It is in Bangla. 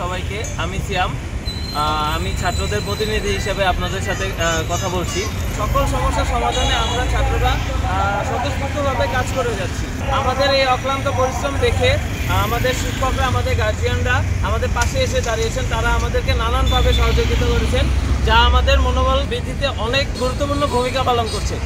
সবাইকে আমি সিয়াম আমি ছাত্রদের প্রতিনিধি হিসেবে আপনাদের সাথে কথা বলছি। সকল সমস্যার সমাধানে আমরা ছাত্ররা স্বতঃস্ফূর্তভাবে কাজ করে যাচ্ছি। আমাদের এই অক্লান্ত পরিশ্রম দেখে আমাদের শিক্ষকরা, আমাদের গার্জিয়ানরা আমাদের পাশে এসে দাঁড়িয়েছেন। তারা আমাদেরকে নানানভাবে সহযোগিতা করেছেন, যা আমাদের মনোবল বৃদ্ধিতে অনেক গুরুত্বপূর্ণ ভূমিকা পালন করছে।